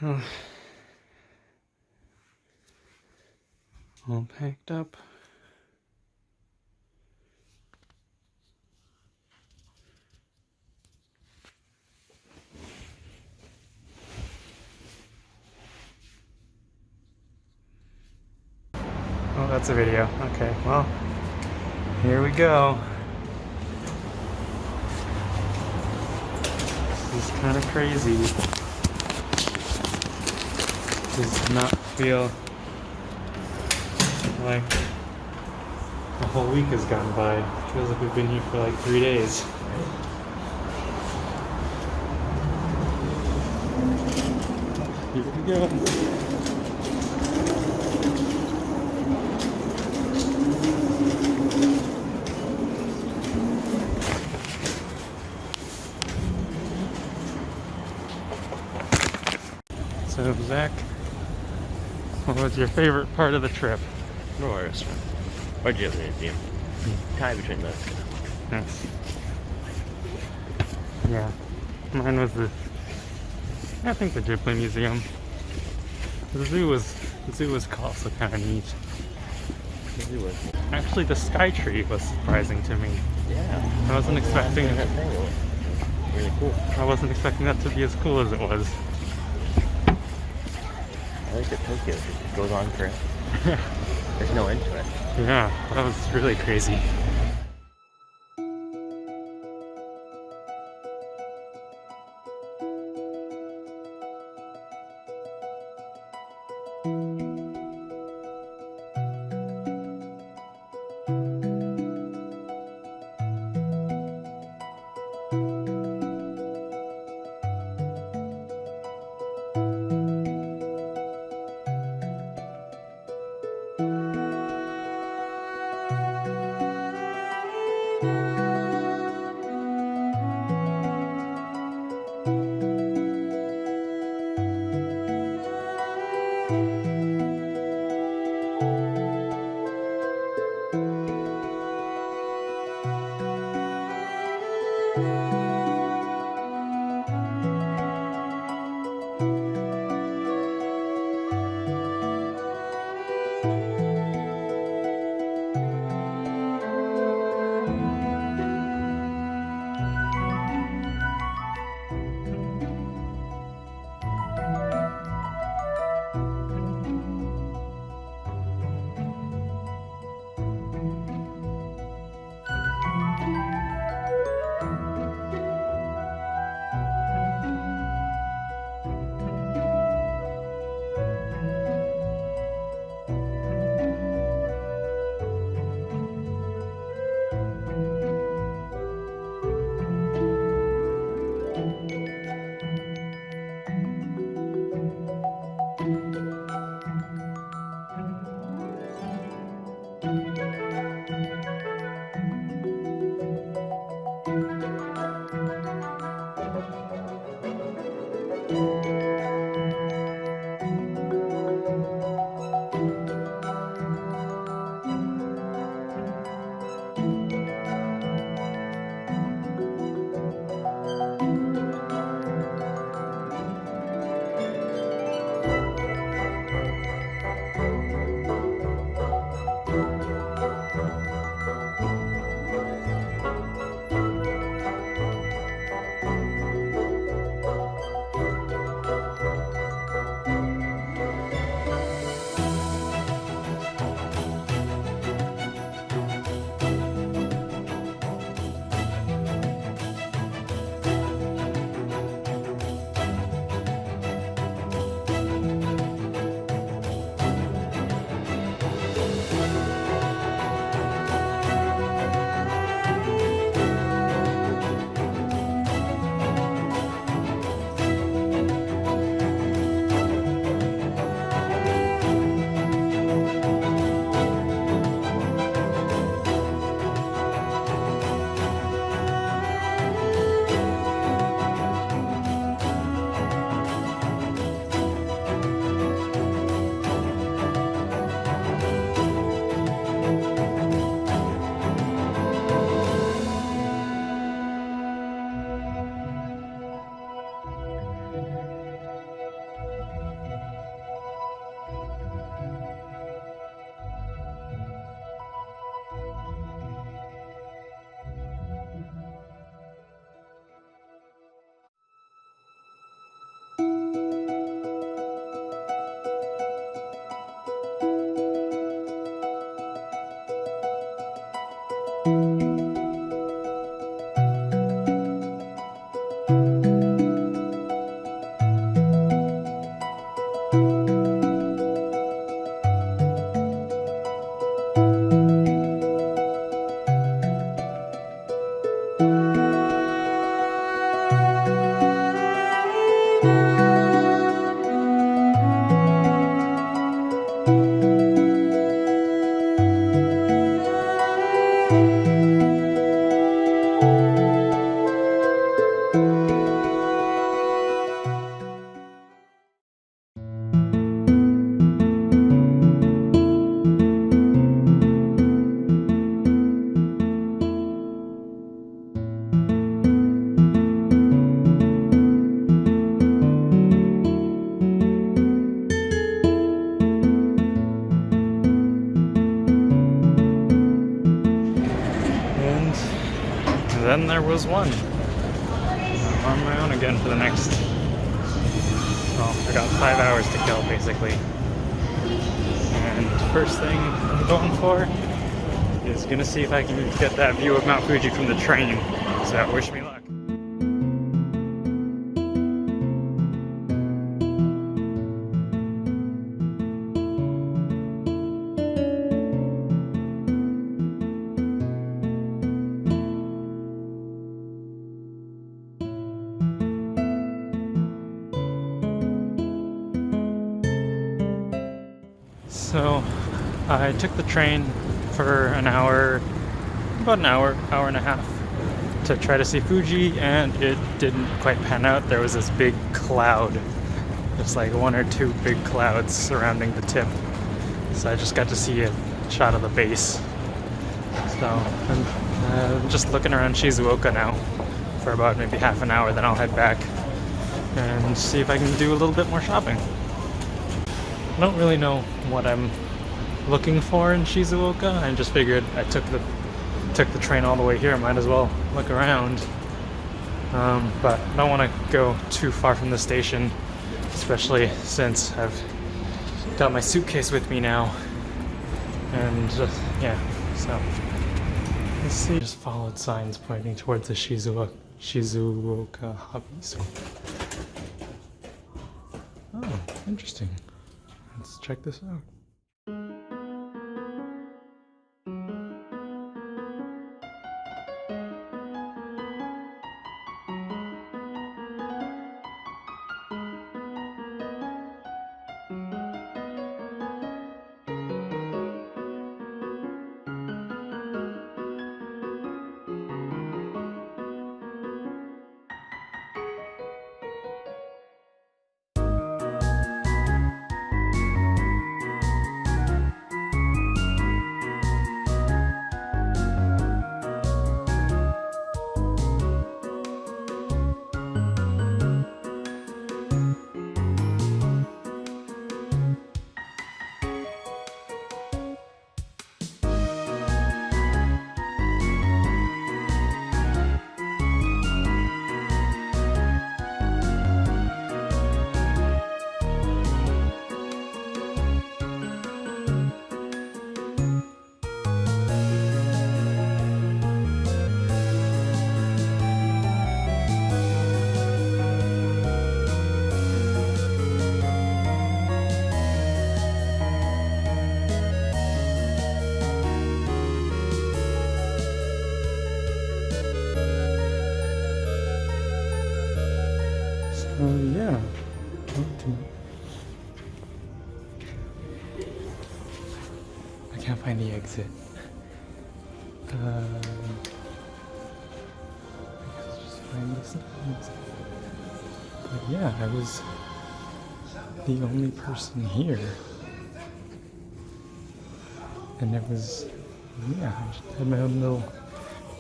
Oh, all packed up. Oh, that's a video. Okay, well, here we go. This is kind of crazy. Does not feel like a whole week has gone by. It feels like we've been here for like 3 days. Here we go. So, Zach, what was your favorite part of the trip? Normal restaurant. Or Museum. Tie between those two. Yes. Yeah. Mine was I think the Ghibli Museum. The zoo was also kind of neat. The zoo was. Actually, the sky tree was surprising to me. Yeah. I wasn't expecting that thing. It was really cool. I wasn't expecting that to be as cool as it was. I like that Tokyo just goes on forever. There's no end to it. Yeah, that was really crazy. Then there was one. I'm on my own again for the next, well, I got 5 hours to kill basically. And first thing I'm going for is gonna see if I can get that view of Mount Fuji from the train. So wish me luck. So I took the train for an hour, about an hour and a half to try to see Fuji, and it didn't quite pan out. There was this big cloud, just like one or two big clouds surrounding the tip. So I just got to see a shot of the base. So I'm just looking around Shizuoka now for about maybe half an hour, then I'll head back and see if I can do a little bit more shopping. I don't really know what I'm looking for in Shizuoka. I just figured I took the train all the way here, might as well look around. But I don't want to go too far from the station, especially since I've got my suitcase with me now. And yeah, so let's see. Just followed signs pointing towards the Shizuoka Hobby School. Oh, interesting. Let's check this out. Yeah. I can't find the exit. I guess I'll just find this exit. But yeah, I was the only person here. And it was, yeah, I just had my own little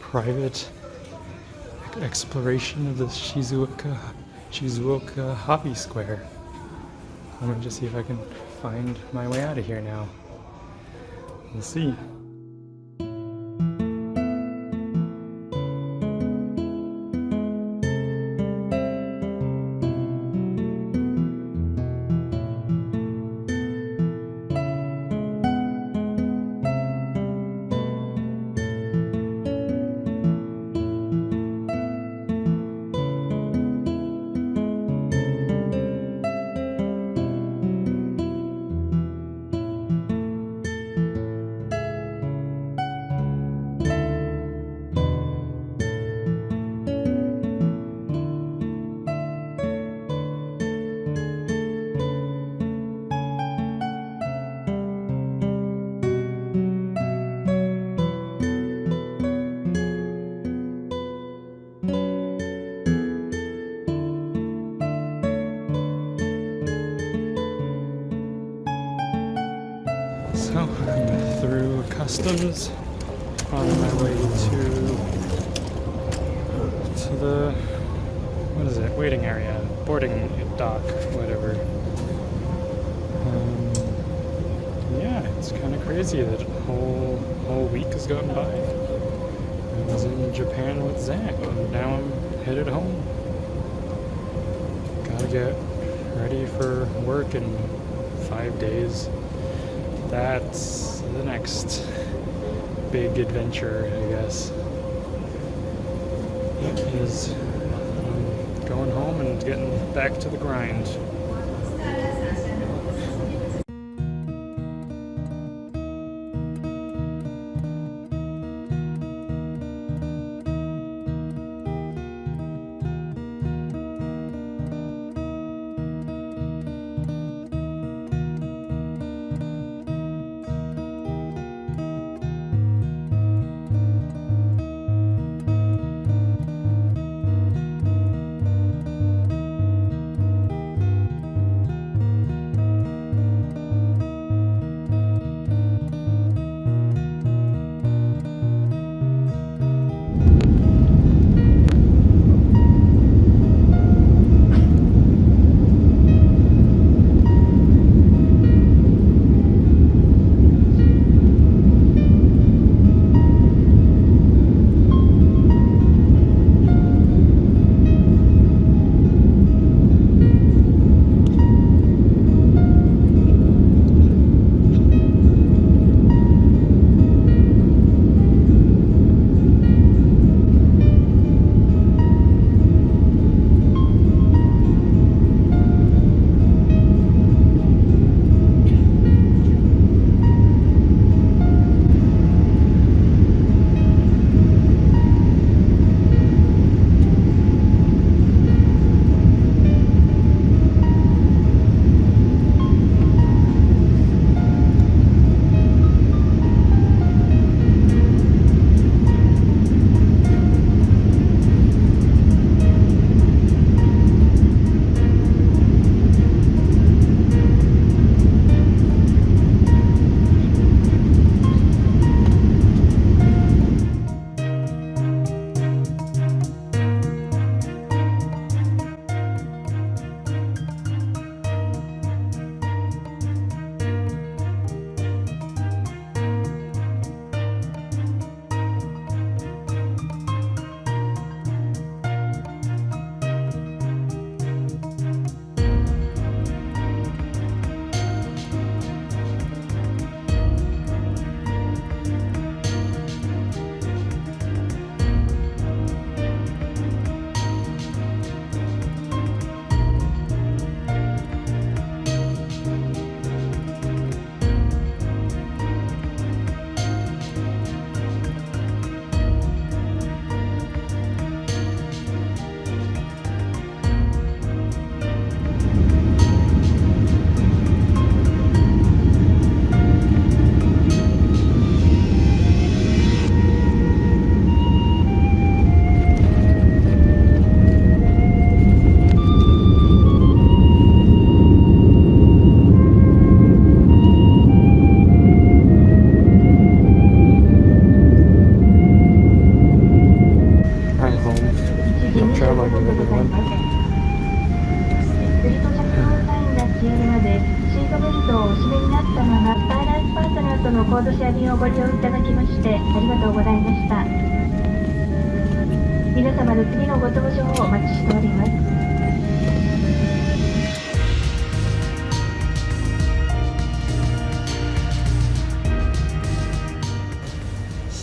private exploration of the Shizuoka Hobby Square. I'm gonna just see if I can find my way out of here now. We'll see. customs on my way to the, what is it, waiting area, boarding dock, whatever. Yeah, it's kind of crazy that a whole week has gone by. I was in Japan with Zach, and now I'm headed home. Gotta get ready for work in 5 days. That's the next big adventure, I guess. Is going home and getting back to the grind.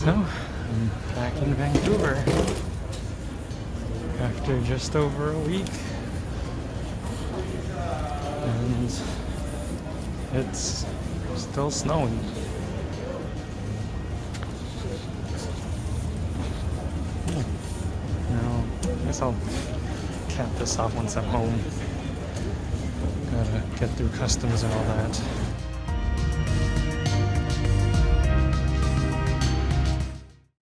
So, I'm back in Vancouver after just over a week, and it's still snowing. Now, I guess I'll cap this off once I'm home. Gotta get through customs and all that.